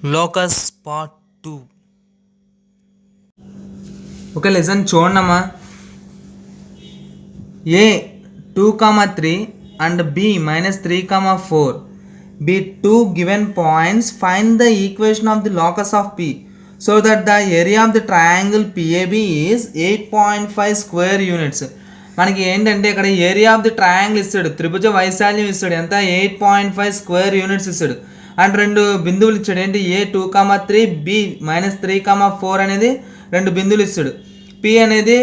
Locus part 2. Okay, listen, చూడమ్మా. A 2, 3 and B -3, 4 be two given points. Find the equation of the locus of P so that the area of the triangle PAB is 8.5 square units. మనకి ఏంటంటే ఇక్కడ area of the triangle ఇస్తాడు, త్రిభుజ వైశాల్యం ఇస్తాడు, ఎంత 8.5 square units ఇస్తాడు. And రెండు బిందువులు ఇచ్చాడు, ఏంటి A 2, 3 B -3, 4 అనేది రెండు బిందువులు ఇస్తాడు. P అనేది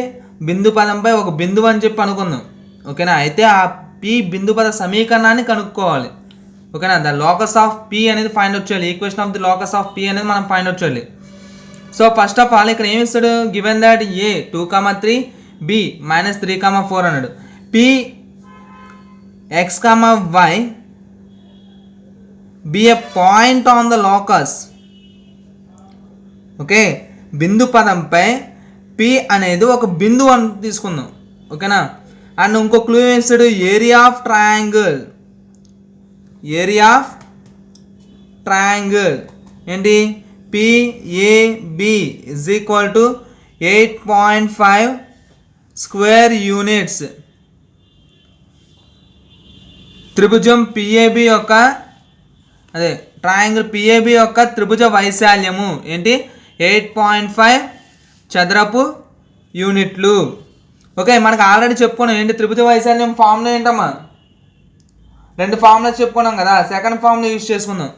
బిందు పదంపై ఒక బిందువు అని చెప్పి అనుకుందాం, ఓకేనా. అయితే ఆ P బిందు పద సమీకరణాన్ని కనుక్కోవాలి, ఓకేనా. ద లోకస్ ఆఫ్ P అనేది ఫైండ్ అవుట్ చేయాలి, equation of the locus of P అనేది మనం ఫైండ్ అవుట్ చేయాలి. సో ఫస్ట్ ఆఫ్ ఆల్ ఇక్కడ ఏమి ఇస్తాడు, గివెన్ దట్ A 2, 3 B -3, 4 అన్నాడు. P x, y be a point on the locus. Okay, బిందు పదంపై P అనేది ఒక బిందువు అని తీసుకుందాం, ఓకేనా. అండ్ ఇంకో క్లూ వేస్తాడు, area of triangle. Area of triangle ఏంటి, PAB is equal to 8.5 square units. త్రిభుజం PAB యొక్క అదే ట్రయాంగిల్ PAB యొక్క త్రిభుజ వైశాల్యము ఏంటి, 8.5 చదరపు యూనిట్లు. ఓకే, మనకు ఆల్రెడీ చెప్పుకున్నాం ఏంటి త్రిభుజ వైశాల్యం ఫార్ములా ఏంటమ్మా, రెండు ఫార్ములా చెప్పుకున్నాం కదా. సెకండ్ ఫార్ములా యూజ్ చేసుకుందాం.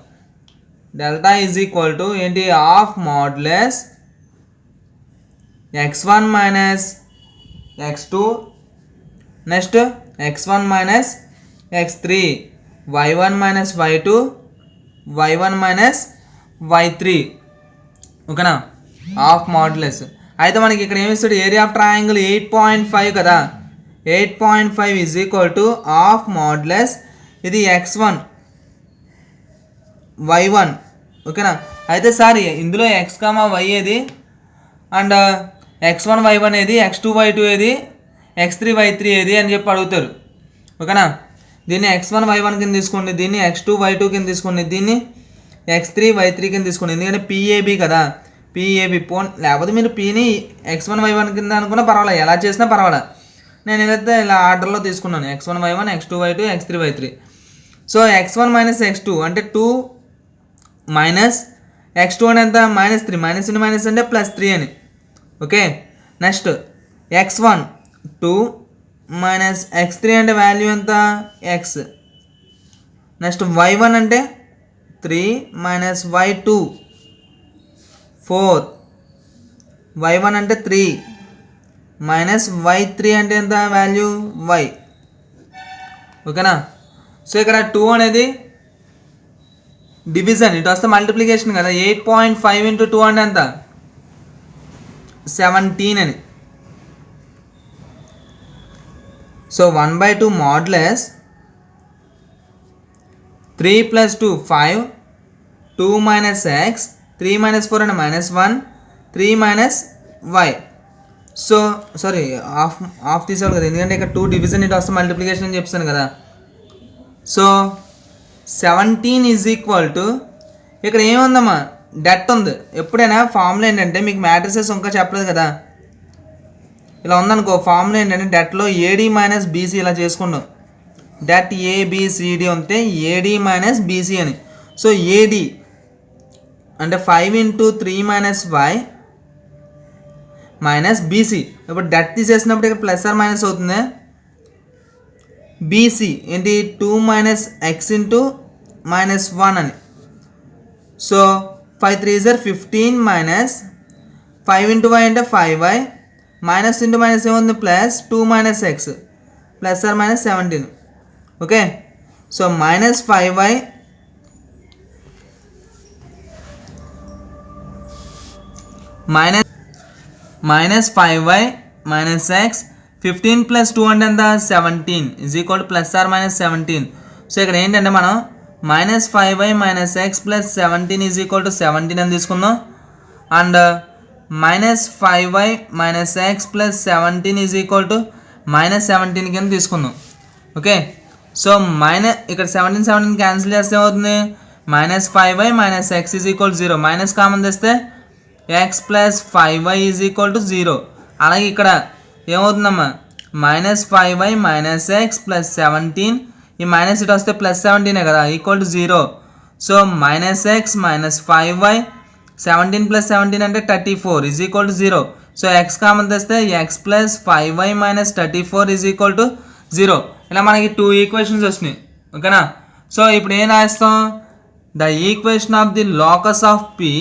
డెల్టా ఈజ్ ఈక్వల్ టు ఏంటి, of modulus x1 minus x2 next x1 minus x3 y1 minus y2 y1 minus y3, ఓకేనా. Of modulus. అయితే మనకి ఇక్కడ ఏమి ఇస్తాడు, ఏరియా ఆఫ్ ట్రయాంగిల్ 8.5 కదా. 8.5 is equal to of modulus ఇది x1 y1, ఓకేనా. అయితే సార్ ఇందులో x, y ఏది, అండ్ x1 y1 ఏది, x2 y2 ఏది, x3 y3 ఏది అని చెప్పి అడుగుతారు, ఓకేనా. దీన్ని x1 y1 కింద తీసుకోండి, దీన్ని x2 y2 కింద తీసుకోండి, దీన్ని x3 y3 కింద తీసుకోండి. ఎందుకంటే PAB కదా, PAB లేకపోతే మీరు Pని x1 y1 కింద అనుకున్నా పర్వాలేదు, ఎలా చేసినా పర్వాలేదు. నేను ఏదైతే ఇలా ఆర్డర్లో తీసుకున్నాను, x1 y1 x2 y2 x3 y3. So x1 minus x2 అంటే 2 మైనస్ x2 అంటే ఎంత, -3, మైనస్ ఇంటూ మైనస్ అంటే +3 అని, okay. Next x1 2 minus x3 అంటే వాల్యూ ఎంత, x. నెక్స్ట్ y1 అంటే 3 మైనస్ y2 4, y1 అంటే 3 మైనస్ y3 అంటే ఎంత వాల్యూ y, ఓకేనా. సో ఇక్కడ 2 అనేది డివిజన్, ఇటు వస్తే మల్టిప్లికేషన్ కదా. 8.5 ఇంటూ 2 అంటే ఎంత, 17 అని. So 1/2 modulus 3 + 2 5 2 minus x 3 minus 4 అంటే -1 3 minus y. So sorry of తీసుకోవాలి కదా, ఎందుకంటే ఇక్కడ 2 డివిజన్ ఇటు వస్తే మల్టిప్లికేషన్ అని చెప్తాను కదా. సో 17 ఈజ్ ఈక్వల్ టు ఇక్కడ ఏముందమ్మా, డెట్ ఉంది. ఎప్పుడైనా ఫార్ములా ఏంటంటే మీకు మ్యాట్రిసెస్ ఇంకా చెప్పలేదు కదా, ఇలా ఉందనుకో ఫార్ములా ఏంటంటే డెట్లో AD మైనస్ BC ఇలా చేసుకుంటాం. డెట్ ABCD ఉంటే AD మైనస్ BC అని. సో AD అంటే 5 into 3 minus y minus BC. ఇప్పుడు డెట్ తీసేసినప్పుడు ఇక్కడ ప్లస్ ఆర్ మైనస్ అవుతుంది. BC ఏంటి, 2 మైనస్ x ఇంటూ -1 అని. సో 5 3 = 15 మైనస్ 5 ఇంటూ y అంటే 5y మైనస్ ఇంటూ మైనస్ ఏముంది, plus 2 minus x plus or minus 17, okay. So minus 5y minus 5y minus x 15 + 2 అంటే ఎంత, 17 is equal to plus or minus 17. So ఇక్కడ ఏంటంటే మనం -5y minus x plus 17 is equal to 17 అని తీసుకుందాం. And -5y minus x plus 17 is equal to -17 కింద తీసుకుందాం, okay. So ఇక్కడ 17 క్యాన్సిల్ చేస్తే ఏమవుతుంది, minus 5y minus x is equal 0. Minus common తెస్తే x plus 5y is equal to 0. అలాగే ఇక్కడ ఏమవుతుందమ్మా minus 5y minus x plus 17, ఈ మైనస్ ఇటు వస్తే ప్లస్ 17 కదా equal to 0. So minus x minus 5y 17 plus 17 అంటే 34 is equal to 0. So x common తెస్తే x plus 5y minus 34 is equal to 0. ఇలా మనకి 2 ఈక్వేషన్స్ వచ్చినాయి. ఓకేనా. సో ఇప్పుడు ఏం రాస్తాం, the equation of the locus of P,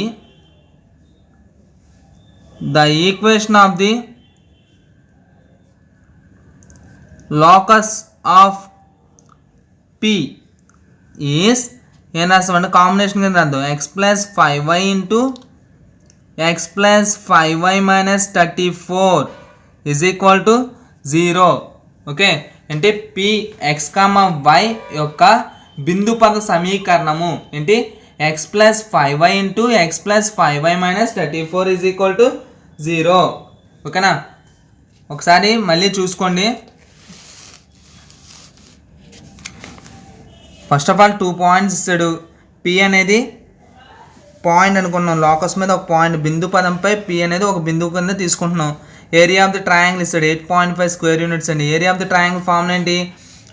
the equation of the locus of P is ఏం రాస్తామంటే కాంబినేషన్ కింద రాద్దాం, X plus 5y into x plus 5y minus 34 is equal to 0. Okay, అంటే పి ఎక్స్ కామా వై యొక్క బిందు పద సమీకరణము ఏంటి, X plus 5y into x plus 5y minus 34 is equal to 0. ఓకేనా. ఒకసారి మళ్ళీ చూసుకోండి. ఫస్ట్ ఆఫ్ ఆల్ 2 పాయింట్స్ ఇస్తాడు. పి అనేది పాయింట్ అనుకున్నాం, లోకస్ మీద ఒక పాయింట్, బిందు పదంపై పి అనేది ఒక బిందువు కింద తీసుకుంటున్నాం. ఏరియా ఆఫ్ ది ట్రయాంగిల్ ఇస్తాడు 8.5 స్క్వేర్ యూనిట్స్ అండి. Area of the triangle formula ఏంటి,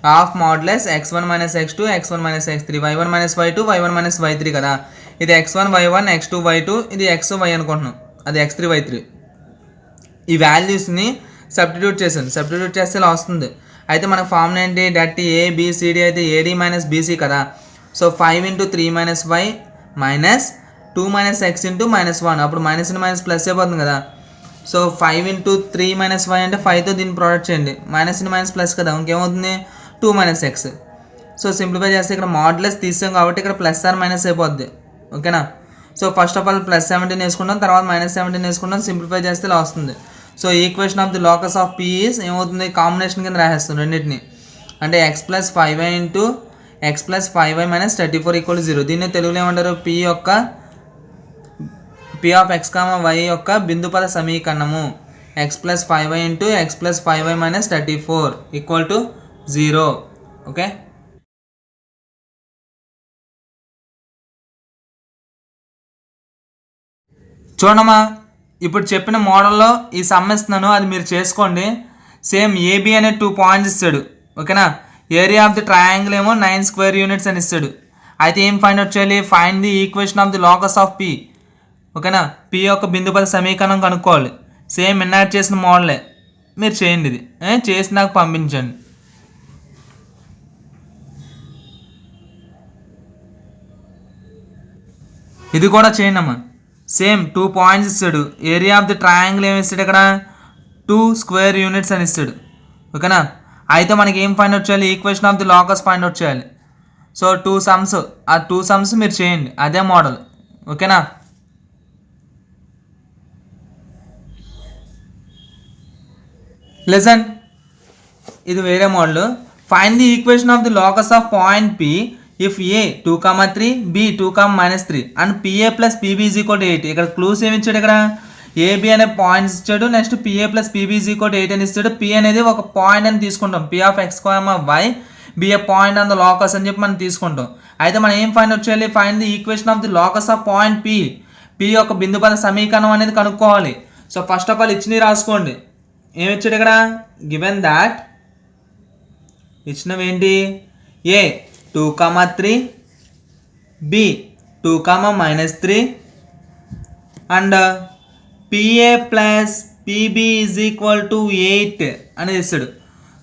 half modulus x1 minus x2 x1 minus x3 y1 minus y2 y1 minus y3 కదా. ఇది x1 y1 x2 y2, ఇది x y అనుకుంటున్నాం, అది x3 y3. ఈ వాల్యూస్ని సబ్స్టిట్యూట్ చేశాను, సబ్స్టిట్యూట్ చేస్తే ఇలా వస్తుంది. అయితే మనకు ఫార్ములా ఏంటి, డట్ ఏబిసిడి అయితే ఏడి మైనస్ బీసీ కదా. So 5 into 3 minus y minus 2 minus x into minus 1, అప్పుడు మైనస్ ఇంటూ మైనస్ ప్లస్ అయిపోతుంది కదా. సో 5 ఇంటూ 3 మైనస్ వై అంటే 5తో దీన్ని ప్రోడక్ట్ చేయండి, మైనస్ ఇంటూ మైనస్ ప్లస్ కదా, ఇంకేమవుతుంది 2 మైనస్ ఎక్స్. సో సింప్లిఫై చేస్తే ఇక్కడ మాడ్యులస్ తీసాం కాబట్టి ఇక్కడ ప్లస్ ఆర్ మైనస్ అయిపోద్ది. ఓకేనా. So first of all plus 17 వేసుకుంటాం, తర్వాత మైనస్ 17 వేసుకుంటాం, సింప్లిఫై చేస్తే ఇలా వస్తుంది. So equation of the locus of P is ఏమవుతుంది, కాంబినేషన్ కింద రాసేస్తాం రెండింటిని. అంటే x plus 5y into x plus 5y minus 34 equal 0. దీన్ని తెలుగులో ఏమంటారు, P of X comma y యొక్క బిందు పద సమీకరణము. X plus 5y into x plus 5y minus 34 equal to 0. Okay. చూడమ్మా, ఇప్పుడు చెప్పిన మోడల్లో ఈ సమ్ ఇస్తున్నాను, అది మీరు చేసుకోండి. సేమ్ ఏబి అనే 2 పాయింట్స్ ఇస్తాడు. ఓకేనా. ఏరియా ఆఫ్ ది ట్రయాంగిల్ ఏమో 9 స్క్వేర్ యూనిట్స్ అని ఇస్తాడు. అయితే ఏం ఫైండ్ అవుట్ చేయాలి, find the equation of the locus of P. ఓకేనా. పి యొక్క బిందుపద సమీకరణం కనుక్కోవాలి. సేమ్ ఇన్నాడ్ చేసిన మోడలే మీరు చేయండి, ఇది చేసి నాకు పంపించండి. ఇది కూడా చేయండి అమ్మా. సేమ్ 2 పాయింట్స్ ఇస్తాడు. ఏరియా ఆఫ్ ది ట్రయాంగిల్ ఏమి ఇస్తాడు, ఇక్కడ 2 స్క్వేర్ యూనిట్స్ అని ఇస్తాడు. ఓకేనా. అయితే మనకి ఏం ఫైండ్ అవుట్ చేయాలి, equation of the locus find out చేయాలి. సో 2 సమ్స్, ఆ 2 సమ్స్ మీరు చేయండి, అదే మోడల్. ఓకేనా. లెసన్ ఇది వేరే model. Find the equation of the locus of point P if A 2,3 B 2,-3 and PA plus PB is equal to 8. ఇక్కడ clues ఏమి ఇచ్చాడు, ఇక్కడ ఏబి అనే పాయింట్స్ ఇచ్చాడు, next P A plus PB is equal to 8 అని ఇస్తాడు. పి అనేది ఒక పాయింట్ అని తీసుకుంటాం, P of X comma why be a point on the locus అని చెప్పి మనం తీసుకుంటాం. అయితే మనం ఏం ఫైండ్ అవుట్ చేయాలి, find the equation of the locus of point P. P యొక్క బిందు పద సమీకరణం అనేది కనుక్కోవాలి. సో ఫస్ట్ ఆఫ్ ఆల్ ఇచ్చినవి రాసుకోండి. ఏమి ఇచ్చాడు ఇక్కడ, గివెన్ దాట్ ఇచ్చినవి ఏంటి, A 2,3 B 2,-3 and PA plus PB is equal to 8 అనేది ఇస్తాడు.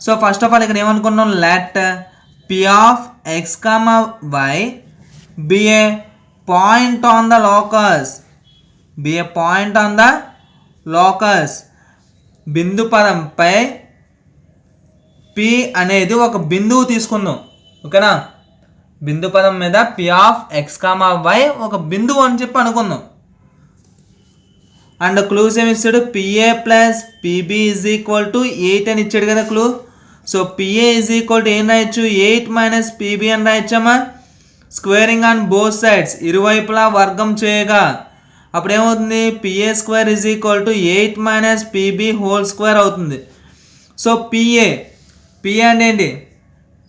సో ఫస్ట్ ఆఫ్ ఆల్ ఇక్కడ ఏమనుకున్నాం, let P of X comma why be a point on the locus, be a point on the locus. బిందు పదంపై P అనేది ఒక బిందువు తీసుకుందాం. ఓకేనా. బిందు పదం మీద P of X comma Y ఒక బిందువు అని చెప్పి అనుకుందాం. అండ్ క్లూస్ ఏమి ఇస్తాడు, PA plus PB is equal to 8 అని ఇచ్చాడు కదా clue. So PA is equal to ఏం రాయొచ్చు, 8 మైనస్ పీబీ అని రాయొచ్చమ్మా. స్క్వేరింగ్ ఆన్ బోత్ సైడ్స్, ఇరువైపులా వర్గం చేయగా అప్పుడు ఏమవుతుంది, PA square is equal to 8 minus PB whole square అవుతుంది. సో పిఏ అంటే ఏంటి,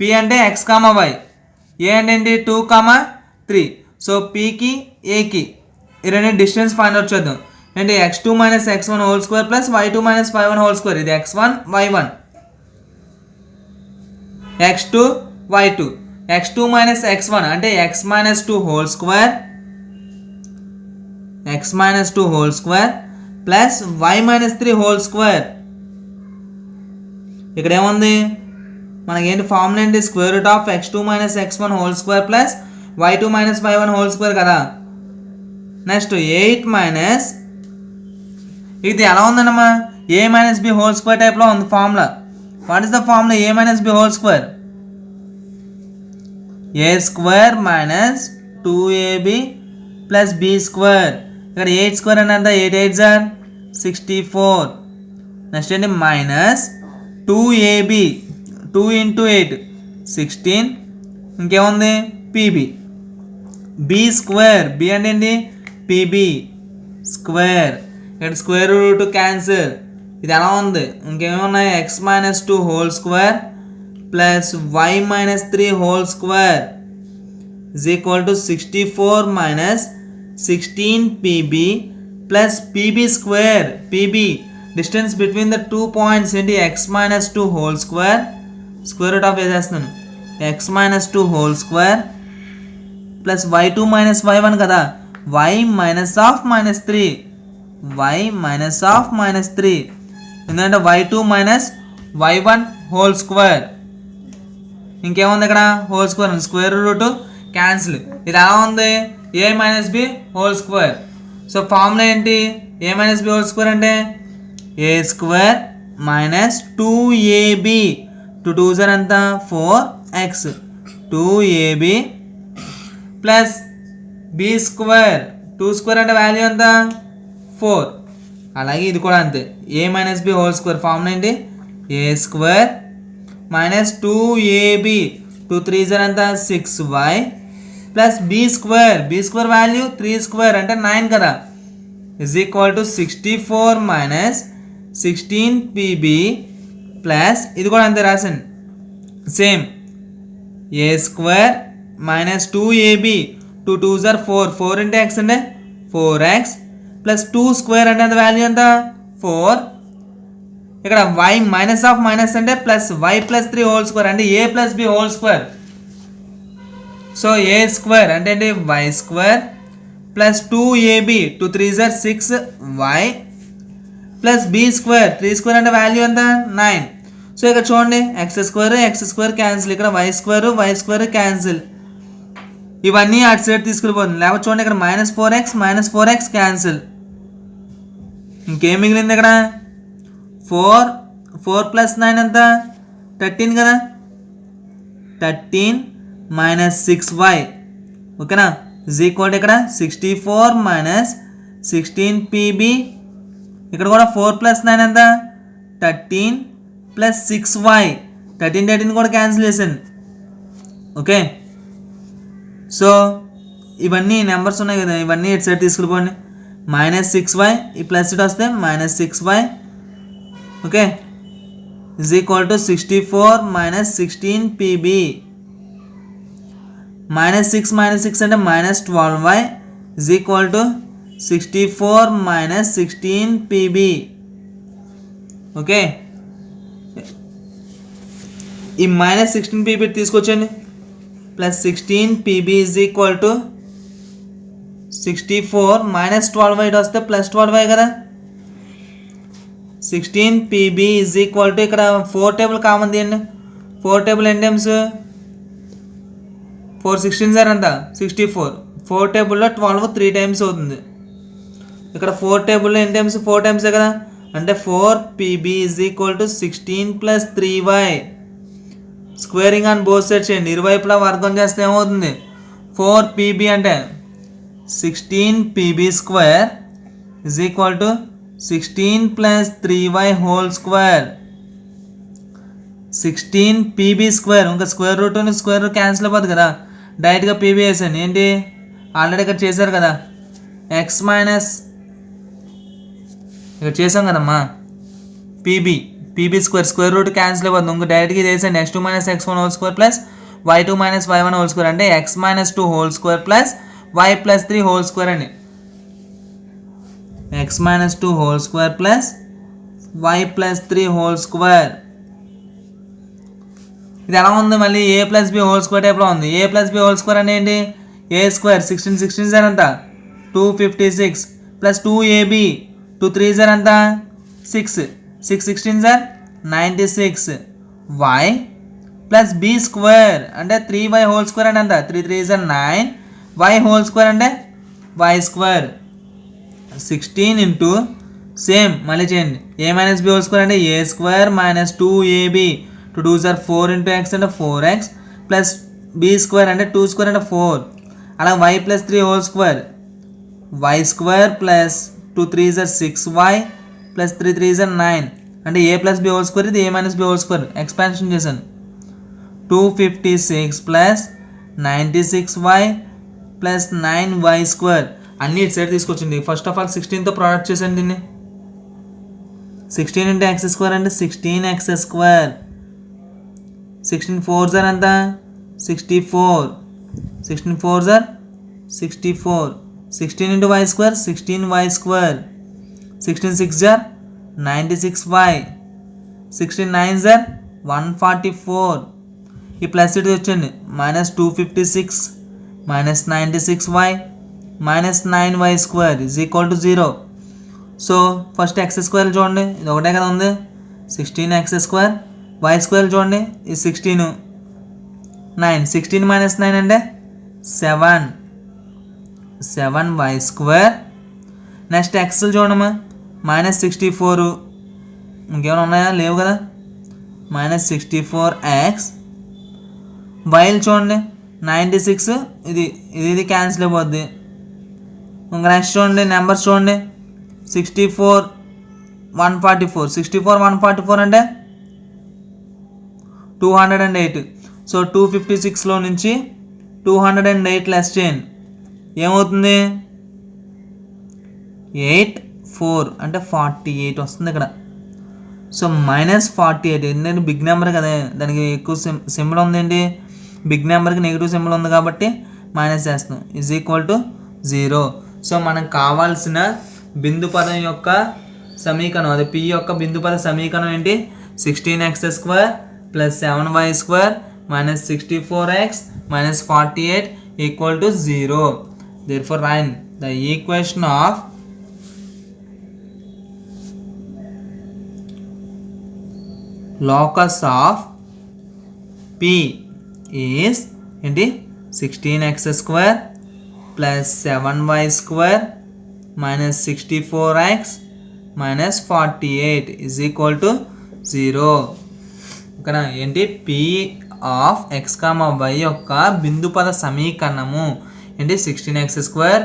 పి అంటే ఎక్స్ కామా వై, ఏ అంటే ఏంటి 2,3. సో పీకి ఏకి ఈ రెండు డిస్టెన్స్ ఫైండ్ అవుట్ చేద్దాం. ఏంటి x2 minus x1 whole square plus y2 minus y1 whole square. ఇది x1 y1 x2 y2 x2 minus x1 అంటే x minus 2 whole square plus y minus 3 whole square. ఇక్కడ ఏముంది మనకి ఏంటి ఫార్ములా ఏంటి square root of x2 minus x1 whole square plus y2 minus y1 whole square కదా. Next 8 minus ఇది ఎలా ఉందన్నమా a minus b whole square టైప్లో ఉంది formula. What is the formula a minus b whole square? a square minus 2ab plus b square. ఇక్కడ 8 square అని ఎంత 8 8 sir 64. Next ఏంటి minus 2ab 2 into 8 16. ఇంకేముంది pb b స్క్వేర్ b అంటే ఏంటి pb square. ఇక్కడ స్క్వేర్ రూట్ క్యాన్సిల్. ఇది ఎలా ఉంది ఇంకేమున్నాయి x minus 2 whole square plus y minus 3 whole square is equal to 64 minus 16 pb plus pb square. pb distance between the 2 points ఏంటి x minus 2 whole square square root of వేసేస్తున్నాను x minus 2 whole square plus y2 minus y1 కదా y minus of minus 3 y minus of minus 3 ఎందుకంటే y2 minus y1 whole square. ఇంకేముంది ఇక్కడ whole square square root cancel. ఇది ఎలా ఉంది a minus b whole square. So formula ఏంటి a minus b whole square అంటే a square minus 2ab 2 2 ఎంత 4x 2ab plus b square 2 square అంటే value ఎంత 4. అలాగే ఇది కూడా అంతే a minus b whole square formula ఏంటి a స్క్వేర్ మైనస్ 2ab 2 3 ఎంత 6y plus b square value 3 square అంటే 9 కదా is equal to 64 minus 16 pb plus ఇది కూడా అంతే రాసండి same a square minus 2ab 2 2 4 4 into x అంటే 4x ప్లస్ 2 స్క్వేర్ అంటే అది వాల్యూ ఎంత 4. ఇక్కడ y మైనస్ ఆఫ్ మైనస్ అంటే plus y plus 3 whole square అంటే a plus b whole square. So a square అంటే ఏంటి y square plus 2ab 2 3 6y plus b square 3 square అంటే వాల్యూ ఎంత 9. సో ఇక్కడ చూడండి x స్క్వేర్ క్యాన్సిల్. ఇక్కడ y square cancel. ఇవన్నీ అటు సైడ్ తీసుకెళ్ళిపోతుంది. లేకపోతే చూడండి ఇక్కడ మైనస్ 4x క్యాన్సిల్. ఇంకేం మిగిలింది ఇక్కడ 4 ప్లస్ 9 ఎంత 13 కదా 13 మైనస్ 6y ఓకేనా ఈజ్ ఈక్వల్ ఇక్కడ 64 మైనస్ 16 pb. ఇక్కడ కూడా 4 ప్లస్ 9 ఎంత 13 ప్లస్ 6y 13 కూడా క్యాన్సిల్ చేసాను. ఓకే సో ఇవన్నీ నెంబర్స్ ఉన్నాయి కదా ఇవన్నీ ఇటు సైడ్ తీసుకెళ్ళిపోండి. మైనస్ 6y ఈ ప్లస్ ఇటు వస్తే minus 6y okay is equal to 64 minus 16 pb minus 6 అంటే minus 12y is equal to 64 minus 16 pb. Okay ఈ మైనస్ 16 pb తీసుకొచ్చండి plus 16 pb is equal to 64 minus 12y వస్తే ప్లస్ 12y కదా 16 pb is equal to ఇక్కడ 4 table common తీయండి 4 table ఎన్ని times 4 16 ఎంత 64 4 టేబుల్లో 12 3 టైమ్స్ అవుతుంది. ఇక్కడ 4 టేబుల్లో ఎన్ని టైమ్స్ 4 టైమ్సే కదా అంటే 4 pb is equal to 16 plus 3y squaring on both side చేయండి. ఇరువైపులా వర్గం చేస్తే ఏమవుతుంది 4 pb అంటే 16 pb square is equal to 16 plus 3y whole square 16 pb square ఇంకా స్క్వేర్ రూట్ క్యాన్సిల్ అయిపోతుంది కదా డైరెక్ట్గా pb వేసాను. ఏంటి ఆల్రెడీ ఇక్కడ చేశారు కదా x మైనస్ ఇక్కడ చేసాం కదమ్మా pb స్క్వేర్ రూట్ క్యాన్సిల్ అయిపోతుంది. ఇంకా డైరెక్ట్గా ఇది వేసాను x2 minus x1 whole square plus y2 minus y1 whole square అంటే x minus 2 whole square plus Y plus 3 whole square అండి. X minus 2 whole square plus Y plus 3 whole square. ఇది ఎలా ఉంది మళ్ళీ A plus B whole square టైప్లో ఉంది. A plus B whole square అంటే ఏంటి, ఏ స్క్వేర్ 16 సార్ అంత 256 ప్లస్ 2ab 2 3 సార్ అంత 6 16 సార్ 96 వై ప్లస్ బి స్క్వేర్ అంటే 3y హోల్ స్క్వేర్ అంటే అంత 3 3 సార్ 9 వై హోల్ స్క్వేర్ అంటే వై స్క్వేర్ 16 ఇంటూ సేమ్ మళ్ళీ చేయండి A minus B whole square అంటే ఏ స్క్వేర్ మైనస్ 2ab 2 2 సార్ 4 ఇంటూ ఎక్స్ అంటే 4x ప్లస్ బి స్క్వేర్ అంటే 2 స్క్వేర్ అంటే 4 అలా Y plus 3 whole square Y square plus 2 3 సార్ 6y ప్లస్ 3 3 సార్ 9 అంటే A plus B whole square ఇది A minus B whole square expansion చేశాను 256 plus 96y plus 9y square అన్ని ఇటు సైడ్ తీసుకొచ్చింది. ఫస్ట్ ఆఫ్ ఆల్ 16తో ప్రోడక్ట్ చేశాను దీన్ని 16 ఇంటూ ఎక్స్ స్క్వేర్ అంటే 16x స్క్వేర్ 16 4 సార్ అంత 64 16 4 సార్ 64 16 into y square 16y square 16 6 సార్ 96y 16 9 సార్ 144 ఈ ప్లస్ ఇటు వచ్చండి minus 256 minus 96y minus 9y square is equal to 0. So first x square చూడండి ఇది ఒకటే కదా ఉంది 16x స్క్వేర్ వై స్క్వేర్ చూడండి ఇది 16 9 16 మైనస్ 9 అంటే 7y స్క్వేర్. నెక్స్ట్ ఎక్స్ చూడమ్మా మైనస్ 64 ఇంకేమైనా ఉన్నాయా లేవు కదా మైనస్ 64x వైల్ చూడండి 96 ఇది క్యాన్సిల్ అయిపోద్ది. ఇంకా నెక్స్ట్ చూడండి నెంబర్స్ చూడండి 64 144 అంటే 208. సో 256లో నుంచి 208 లెస్ చేయండి ఏమవుతుంది 84 అంటే 48 వస్తుంది ఇక్కడ. సో మైనస్ 48 ఎందుకంటే బిగ్ నెంబర్ కదా దానికి ఎక్కువ సింబల్ ఉందేంటి బిగ్ నెంబర్కి నెగిటివ్ సింబల్ ఉంది కాబట్టి మైనస్ చేస్తున్నాం ఈజ్ ఈక్వల్ టు 0. సో మనకు కావాల్సిన బిందు పదం యొక్క సమీకరణం అది పి యొక్క బిందు పద సమీకరణం ఏంటి 16x square plus 7y square minus 64x minus 48 equal to 0. therefore write the equation of locus of P is ఏంటి 16x square plus 7y square minus 64x minus 48 is equal to 0. ఓకేనా ఏంటి P of X comma y యొక్క బిందు పద సమీకరణము ఏంటి 16x square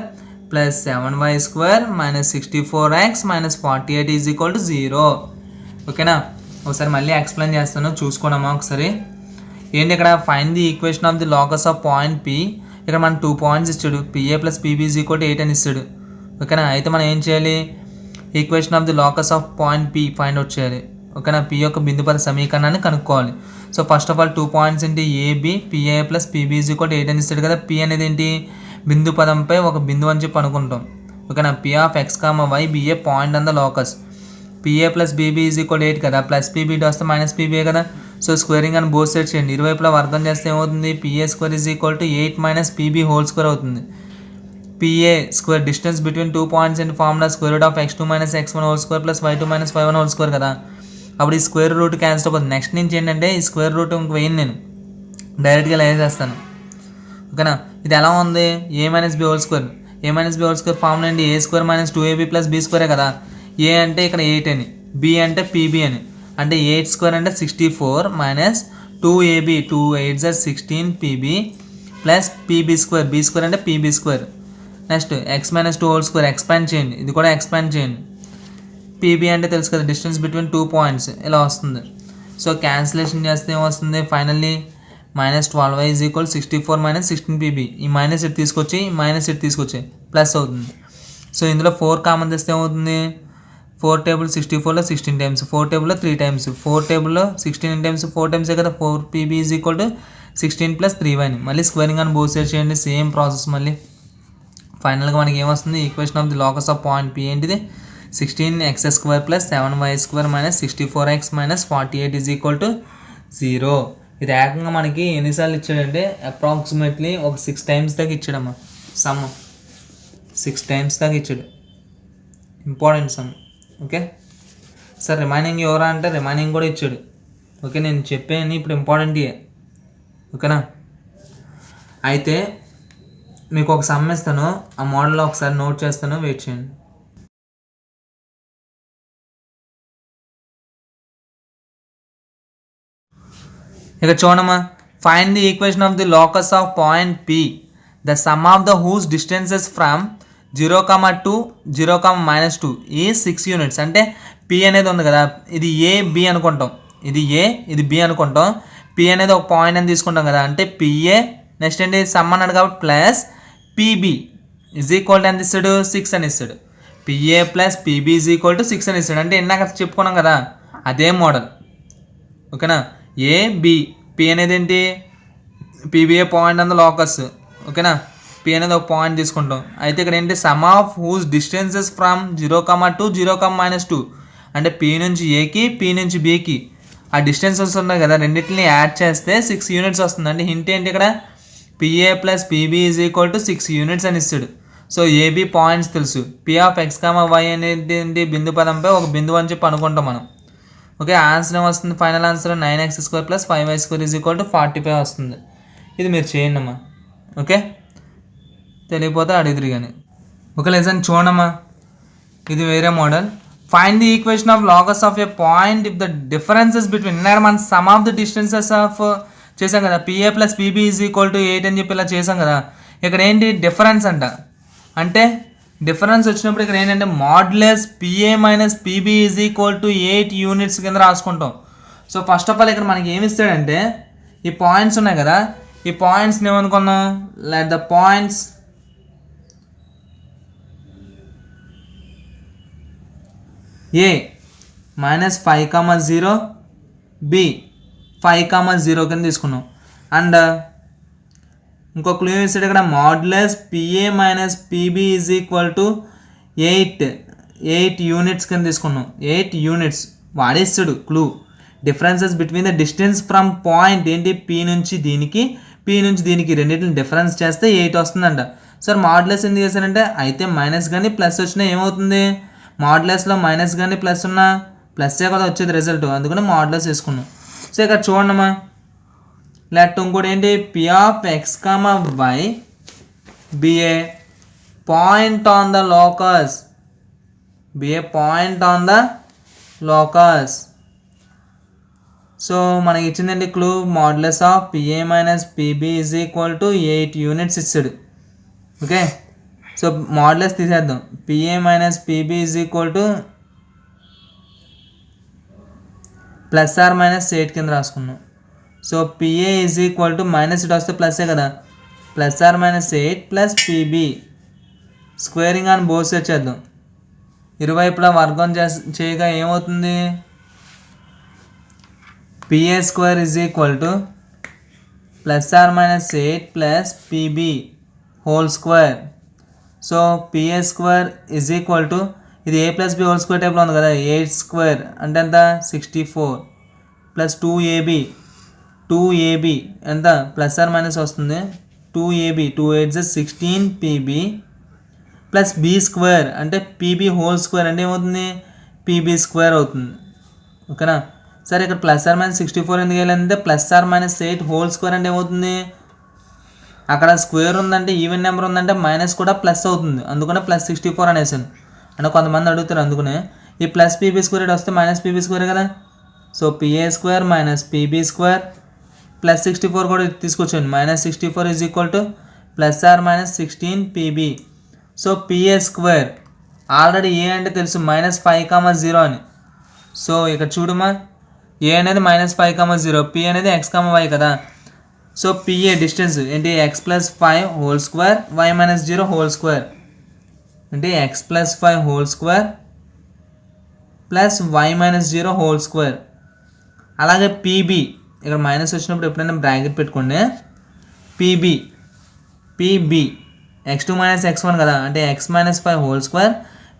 plus 7y square minus 64x minus 48 is equal to 0. ఓకేనా ఒకసారి మళ్ళీ ఎక్స్ప్లెయిన్ చేస్తాను చూసుకోనమ్మా ఒకసారి. ఏంటి ఇక్కడ find the equation of the locus of point P. ఇక్కడ మనం 2 పాయింట్స్ ఇచ్చాడు PA plus PB is equal to 8 అని ఇస్తాడు. ఓకేనా అయితే మనం ఏం చేయాలి equation of the locus of point P find out చేయాలి. ఓకేనా పి యొక్క బిందు పద సమీకరణాన్ని కనుక్కోవాలి. So first of all 2 points ఏంటి AB PA plus PB is equal to 8 అని ఇస్తాడు కదా. పి అనేది ఏంటి బిందు పదంపై ఒక బిందువు అని చెప్పి అనుకుంటాం. ఓకేనా P of X comma Y be a point on the locus PA plus PB is equal 8 కదా ప్లస్ పీబీ వస్తే మైనస్ పీబీఏ కదా. సో స్క్వేరింగ్ అని బోత్ సైడ్ చేయండి ఇరువైపులా వర్గం చేస్తే ఏమవుతుంది PA square is equal to 8 minus PB whole square అవుతుంది. PA square distance between 2 points and formula square root of x2 minus x1 whole square plus y2 minus y1 whole square కదా. అప్పుడు ఈ square root cancel అయిపోతుంది. Next నుంచి ఏంటంటే ఈ square root ఇంక వేయండి నేను డైరెక్ట్గా వేసేస్తాను. ఓకేనా ఇది ఎలా ఉంది A minus B whole square formula అండి A square minus 2ab plus B స్క్వేరే కదా. ఏ అంటే ఇక్కడ 8 అని బి అంటే పీబీ అని అంటే 8 స్క్వేర్ అంటే 64 minus 2ab 2 8 16 PB plus PB square B square అంటే PB square. Next X minus 2 whole square expand చేయండి ఇది కూడా ఎక్స్పాండ్ చేయండి. పీబీ అంటే తెలుసు కదా డిస్టెన్స్ బిట్వీన్ 2 పాయింట్స్ ఇలా వస్తుంది. సో క్యాన్సిలేషన్ చేస్తే ఏమొస్తుంది finally minus 12y is equal 64 minus 16 PB ఈ మైనస్ ఇటు తీసుకొచ్చి ప్లస్ అవుతుంది. సో ఇందులో 4 కామన్ తెస్తే ఏమవుతుంది 4 టేబుల్ 64లో 16 టైమ్స్ 4 టేబుల్లో 3 టైమ్స్ 4 టేబుల్లో 16 టైమ్స్ 4 టైమ్సే కదా 4 PB is equal to 16 plus 3y మళ్ళీ స్క్వేరింగ్ అని బోత్ సైడ్ చేయండి సేమ్ ప్రాసెస్ మళ్ళీ ఫైనల్గా మనకి ఏమొస్తుంది, equation of the locus of point P ఏంటిది, 16x² + 7y² - 64x - 48 = 0. ఇది ఏకంగా మనకి ఎన్నిసార్లు ఇచ్చాడంటే అప్రాక్సిమేట్లీ ఒక 6 టైమ్స్ దాకా ఇచ్చాడమ్మా. సమ్ 6 టైమ్స్ దాకా ఇచ్చాడు. Important some. Okay sir remaining ఎవరా అంటే రిమైనింగ్ కూడా ఇచ్చాడు. ఓకే నేను చెప్పాను ఇప్పుడు ఇంపార్టెంటే. ఓకేనా, అయితే మీకు ఒక సమ్ ఇస్తాను, ఆ మోడల్లో ఒకసారి నోట్ చేస్తాను, వెయిట్ చేయండి. ఇక చూడమ్మా, find the equation of the locus of point P, the sum of the whose distances from 0, 0, -2 ఈ 6 యూనిట్స్. అంటే పి అనేది ఉంది కదా, ఇది ఏ బి అనుకుంటాం, ఇది ఏ ఇది బి అనుకుంటాం. పి అనేది ఒక పాయింట్ అని తీసుకుంటాం కదా, అంటే పిఏ నెక్స్ట్ ఏంటి సమ్ అన్నాడు కాబట్టి ప్లస్ పిబి = ఎంత ఇస్తాడు, 6 అని ఇస్తాడు. పిఏ ప్లస్ పిబి = 6 అని ఇస్తాడు. అంటే ఇందాక చెప్పుకున్నాం కదా అదే మోడల్. ఓకేనా, ఏ బి, పి అనేది ఏంటి పిబిఏ పాయింట్ అంత లోకస్. ఓకేనా, పి అనేది ఒక పాయింట్ తీసుకుంటాం. అయితే ఇక్కడ ఏంటి sum of whose distances from 0, 0, -2 అంటే పి నుంచి ఏకి పి నుంచి బికి ఆ డిస్టెన్సెస్ ఉన్నాయి కదా, రెండింటిని యాడ్ చేస్తే 6 యూనిట్స్ వస్తుంది. అంటే హింట్ ఏంటి ఇక్కడ, పిఏ ప్లస్ పిబి = 6 యూనిట్స్ అని ఇస్తాడు. సో ఏబి పాయింట్స్ తెలుసు, పి ఆఫ్ x, y అనేది బిందు పదంపై ఒక బిందువు అని చెప్పి అనుకుంటాం మనం. ఓకే, ఆన్సర్ ఏమొస్తుంది, ఫైనల్ ఆన్సర్ 9x² + 5y² = 45 వస్తుంది. ఇది మీరు చేయండి అమ్మా. ఓకే, తెలియపోతే అడుగుతురు కానీ. ఓకే లెసన్ చూడమ్మా, ఇది వేరే model. Find the equation of locus of A point if the differences between, ఇక్కడ మనం some of the distances of చేసాం కదా, పిఏ ప్లస్ పిబి = 8 అని చెప్పి ఇలా చేసాం కదా. ఇక్కడ ఏంటి డిఫరెన్స్ అంట, అంటే డిఫరెన్స్ వచ్చినప్పుడు ఇక్కడ ఏంటంటే modulus PA minus PB = 8 units కింద రాసుకుంటాం. సో ఫస్ట్ ఆఫ్ ఆల్ ఇక్కడ మనకి ఏమి ఇస్తాడంటే ఈ పాయింట్స్ ఉన్నాయి కదా, ఈ పాయింట్స్ని ఏమనుకున్నాం, let the points A -5, 0 B 5, 0 కింద తీసుకున్నాం. అండ్ ఇంకో క్లూ ఇస్తాడు ఇక్కడ, modulus PA minus PB = 8 units కింద తీసుకున్నాం. 8 యూనిట్స్ వాడేస్తాడు clue. Differences between the distance from point ఏంటి పి నుంచి దీనికి పి నుంచి దీనికి రెండింటిని డిఫరెన్స్ చేస్తే 8 వస్తుందంట. సార్ మాడ్యులస్ ఎందుకు చేశారంటే, అయితే మైనస్ కానీ ప్లస్ వచ్చినా ఏమవుతుంది, మాడ్యులస్లో మైనస్ కానీ ప్లస్ ఉన్నా ప్లస్సే కదా వచ్చేది రిజల్ట్, అందుకని మాడ్యులస్ వేసుకున్నాం. సో ఇక్కడ చూడమ్మా, లెట్ ఇంకోటి ఏంటి, P of x, y be a point on the locus, be a point on the locus. So మనకి ఇచ్చిందండి clue, modulus of PA minus PB = 8 units ఇచ్చాడు. ఓకే, సో మాడ్యులస్ తీసేద్దాం, పిఏ మైనస్ పిబి = ±8 కింద రాసుకున్నాం. So PA minus ఇటు వస్తే ప్లస్సే కదా, +(8) ప్లస్ పిబి స్క్వేరింగ్ అని బోత్ సైడ్ చేద్దాం. ఇరువైపులా వర్గం చేయగా ఏమవుతుంది, PA² +(8) plus P B whole square. So PA² ఇది a plus B whole square టైప్లో ఉంది కదా, 8² అంటే ఎంత 64 ప్లస్ 2ab ఎంత ± వస్తుంది 2ab 2 8 16 pb ప్లస్ b² అంటే pb హోల్ స్క్వేర్ అంటే ఏమవుతుంది pb² అవుతుంది. ఓకేనా, సరే ఇక్కడ ±64 ఎందుకు వెళ్ళాలంటే +(8) హోల్ స్క్వేర్ అంటే ఏమవుతుంది, అక్కడ స్క్వేర్ ఉందంటే ఈవెన్ నెంబర్ ఉందంటే మైనస్ కూడా ప్లస్ అవుతుంది, అందుకనే +64 అనేసాను. అంటే కొంతమంది అడుగుతారు, అందుకనే ఈ ప్లస్ pb² వస్తే మైనస్ pb² కదా. So PA² minus pb² plus 64 కూడా తీసుకొచ్చాను, -64 ±16 pb. సో PA² ఆల్రెడీ ఏ అంటే తెలుసు -5, 0 అని. సో ఇక్కడ చూడమా, ఏ అనేది -5, 0, పి అనేది x, y కదా. సో PA డిస్టెన్స్ ఏంటి x + 5 whole square y - 0 whole square అంటే x + 5 whole square plus y - 0 whole square. అలాగే PB ఇక్కడ మైనస్ వచ్చినప్పుడు ఎప్పుడైనా బ్రాకెట్ పెట్టుకోండి, PB x2 మైనస్ x1 కదా, అంటే x minus 5 whole square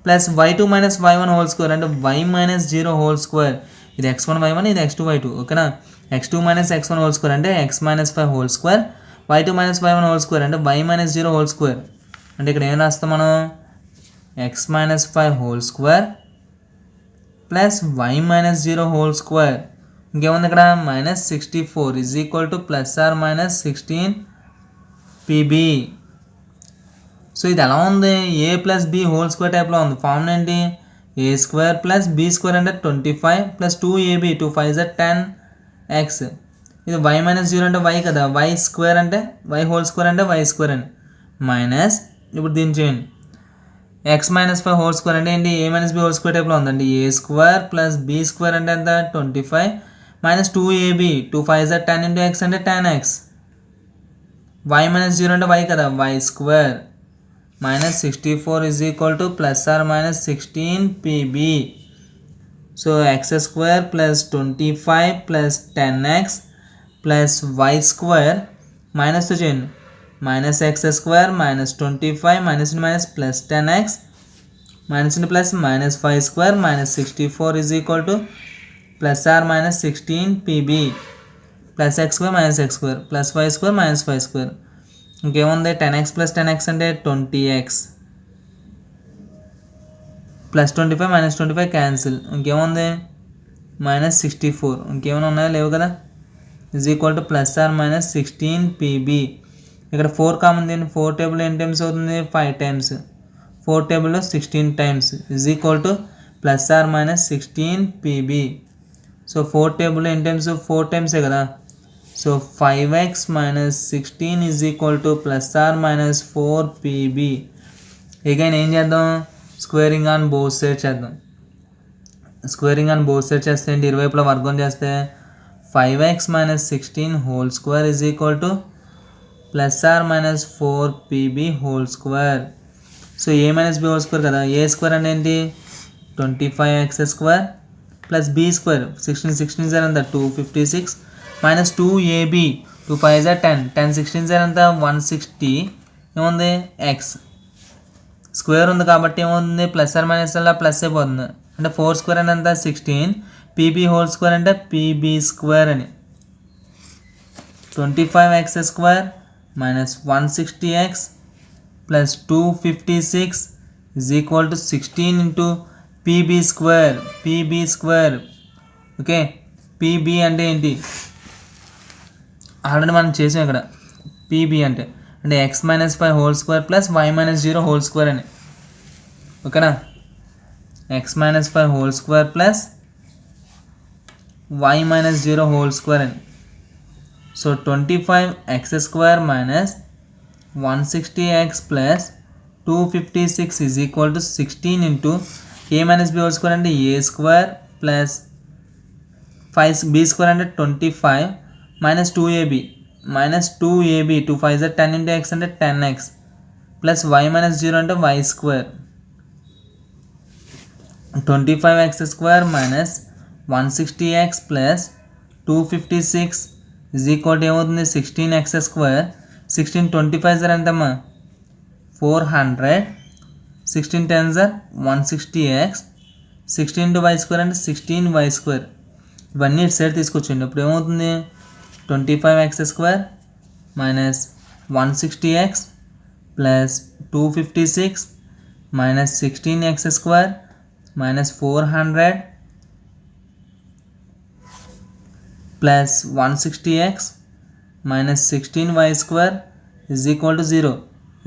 plus y2 minus y1 whole square, అంటే y మైనస్ 0 హోల్ స్క్వేర్. ఇది x1 y1, ఇది x2 y2. ఓకేనా, x2 minus x1 whole square అంటే x minus 5 whole square, y2 minus y1 whole square అంటే y minus 0 whole square. అంటే ఇక్కడ ఏం రాస్తాం మనం, x minus 5 whole square plus y minus 0 whole square. ఇంకేముంది ఇక్కడ, minus 64 is equal to plus or minus 16 pb. So ఇది ఎలా ఉంది, A plus B whole square టైప్లో ఉంది. ఫార్ములా ఏంటి, A square plus B square అంటే 25 ప్లస్ 2ab, 2 5 10x. ఇది y మైనస్ 0 అంటే y కదా, y స్క్వేర్ అంటే y హోల్ స్క్వేర్ అంటే y స్క్వేర్ అని మైనస్, ఇప్పుడు దీన్ని చేయండి, x మైనస్ 5 హోల్ స్క్వేర్ అంటే ఏంటి, ఏ మైనస్ బి హోల్ స్క్వేర్ టైప్లో ఉందండి. ఏ స్క్వేర్ ప్లస్ బి స్క్వేర్ అంటే ఎంత 25 మైనస్ 2ab, 2 5 10 ఇంటూ x అంటే 10x. y మైనస్ 0 అంటే y కదా, y square minus 64 is equal to plus or minus 16 pb. So X square plus 25 plus 10x plus y square మైనస్తో చేయండి, minus X square minus 25 minus minus plus 10x minus plus minus 5 square minus 64 is equal to plus or minus 16 pb plus X square minus X square plus 5 square minus 5 square. ఇంకేముంది, 10x plus 10x అంటే 20x plus 25 minus 25 cancel. ఇంకేముంది, minus 64. ఇంకేమైనా ఉన్నాయా, లేవు కదా. Is equal to plus or minus 16 pb. ఇక్కడ 4 common దీన్ని, 4 table ఎన్ని టైమ్స్ అవుతుంది, 5 టైమ్స్. 4 టేబుల్లో 16 times is equal to plus or minus 16 pb. So 4 table ఎన్ని టైమ్స్, 4 టైమ్సే కదా. So 5x minus 16 is equal to plus or minus 4 pb. Again ఏం చేద్దాం, స్క్వేరింగ్ ఆన్ బోత్ సైడ్ చేద్దాం. స్క్వేరింగ్ ఆన్ బోత్ సైడ్ చేస్తే ఏంటి, ఇరువైపులా వర్గం చేస్తే 5x minus 16 whole square is equal to plus or minus 4 pb whole square. So A minus B whole square కదా, ఏ square అంటే ఏంటి 25x square plus B square 16 ఎంత 256 మైనస్ 2ab, 2 5 10, 10 16 ఎంత 160. ఏముంది, ఎక్స్ స్క్వేర్ ఉంది కాబట్టి ఏమవుతుంది, ప్లస్ ఆర్ మైనస్ అలా ప్లస్ అయిపోతుంది. అంటే 4 స్క్వేర్ అని ఎంత 16, పీబీ హోల్ స్క్వేర్ అంటే పీబీ స్క్వేర్ అని 25x square minus 160x plus 256 is equal to 16 into P B square, P B square. Okay, P B అంటే ఏంటి, ఆల్రెడీ మనం చేసాం ఇక్కడ. పీబీ అంటే x minus 5 whole square plus y minus 0 whole square అని. ఓకేనా, x minus 5 whole square plus y minus 0 whole square అని. So 25x square minus 160x plus 256 is equal to 16 into A minus B whole square అంటే A square plus 5 B square అంటే 25 minus 2ab, minus 2ab, 2 5 10 into x అంటే 10x plus y minus 0 అంటే y square. 25x square minus 160x plus 256 is equal to ఏమవుతుంది 16x square. 16 25 ఎంతమ్మా 400, 16 10 160x, 16 into y square అంటే 16y square. ఇవన్నీ ఇటు side తీసుకొచ్చిండి. ఇప్పుడు ఏమవుతుంది 25x square minus 160x plus 256 minus 16x square minus 400 plus 160x minus 16y square is equal to 0.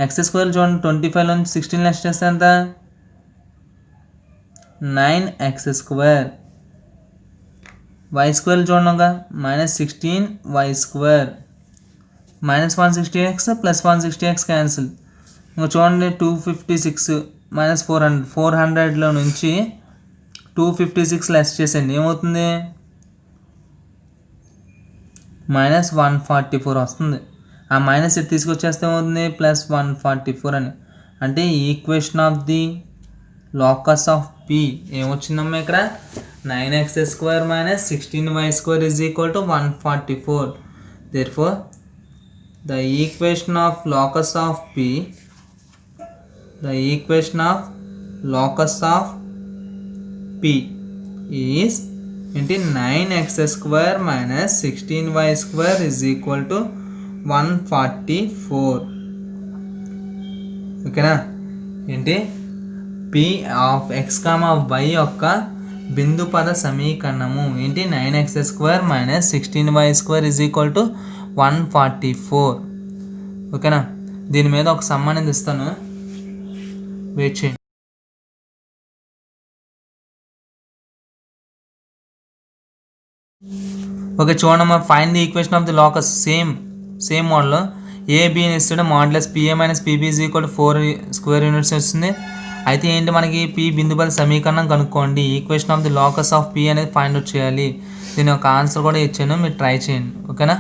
X square చూడండి, 25లో 16 less చేస్తే ఎంత 9x స్క్వేర్. వై స్క్వేర్ చూడండి, minus 16y square minus 160x plus 160x cancel. ఇంకా చూడండి 256 minus 400, 400లో నుంచి 256 less చేసేయండి, ఏమవుతుంది minus 144 వస్తుంది. ఆ మైనస్ ఇది తీసుకొచ్చేస్తే ఏమవుతుంది ప్లస్ 144 అని. అంటే equation of the locus of P ఏమొచ్చిందమ్మా ఇక్కడ 9x square minus 16y square is equal to 144. Therefore, the equation of locus of P the equation of locus of P is ఏంటి 9x² minus 16y² is equal to 144. ఓకేనా? ఏంటి P of x, y యొక్క బిందు పద సమీకరణము ఏంటి 9x² minus 16y² is equal to 144. ఓకేనా? దీని మీద ఒక సమ్ అనేది ఇస్తాను, వెయిట్ చేయండి. ఓకే, చూడమ్మా. Find the equation of the locus. Same model. A B అని ఇస్తాడు, modulus PA minus P B is equal to 4 square units వస్తుంది. అయితే ఏంటి, మనకి పి బిందుపద సమీకరణం కనుక్కోండి. Equation of the locus of P అనేది ఫైండ్ అవుట్ చేయాలి. దీని యొక్క ఆన్సర్ కూడా ఇచ్చాను, మీరు ట్రై చేయండి. ఓకేనా?